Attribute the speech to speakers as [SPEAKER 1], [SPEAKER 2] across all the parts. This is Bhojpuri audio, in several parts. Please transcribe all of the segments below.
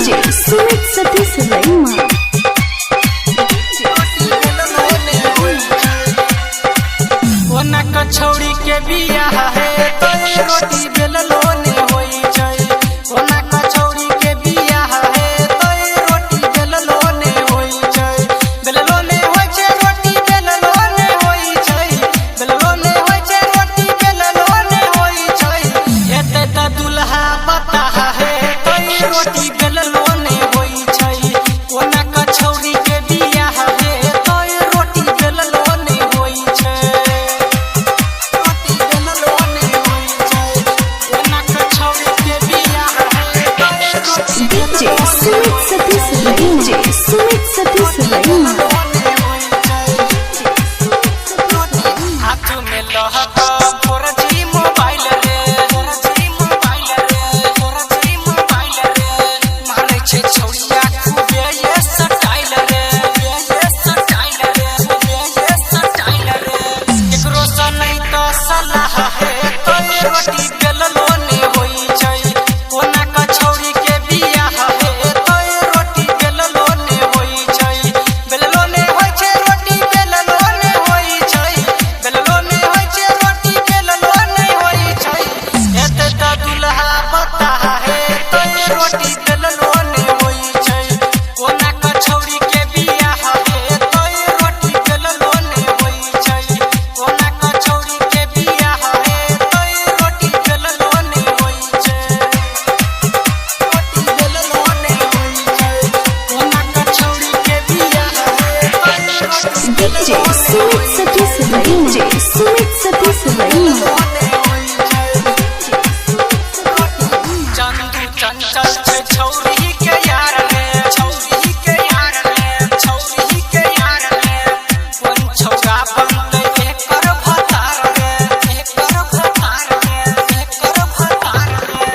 [SPEAKER 1] डीजे सुमित सतीश रईमा।
[SPEAKER 2] कछौड़ी के बियाह है तो रोटी बेललो ने होई छै। ओना कछौड़ी के बियाह है तो रोटी बेललो ने होई छै। बेललो ने होई छै रोटी बेललो ने होई छै। बेललो ने होई छै रोटी बेललो ने होई छै। एते त दुल्हा बता है तो रोटी बेललो ने होई छै। ओना कछौड़ी के बियाह है तो रोटी बेललो ने होई छै।
[SPEAKER 1] डीजे सुमित सतीश रईमा।
[SPEAKER 2] हाथ में लहका फोरजी मोबाइल रे, फोरजी मोबाइल रे, फोरजी मोबाइल रे। मारे छे छौड़िया खूबे ये स्टाइल रे, ये स्टाइल रे, ये स्टाइल रे। केकरो से नहीं तो सलाह है तो रोटी बेललो ने होई छै। ओना कछौड़ी के बियाह है तो रोटी बेललो ने होई छै। बेललो ने होई छै रोटी बेललो ने होई छै। बेललो ने होई छै रोटी बेललो ने होई छै। एते त दुल्हा बता है तो रोटी बेललो ने होई छै। ओना कछौड़ी के बियाह है तो रोटी बेललो ने होई छै। ओना कछौड़ी के बियाह है तो रोटी बेललो ने होई छै। रोटी बेललो ने होई छै। ओना कछौड़ी के बियाह है तो
[SPEAKER 1] डीजे सुमित सतीश रईमा।
[SPEAKER 2] चंदू चंचल छे छौरी के यार रे, छौरी के यार रे, छौरी के यार रे। कोन छौरा बनते एकर भतार रे, एकर भतार रे, एकर भतार रे।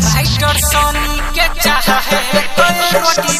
[SPEAKER 2] राइटर सोनी के चाह है तो रोटी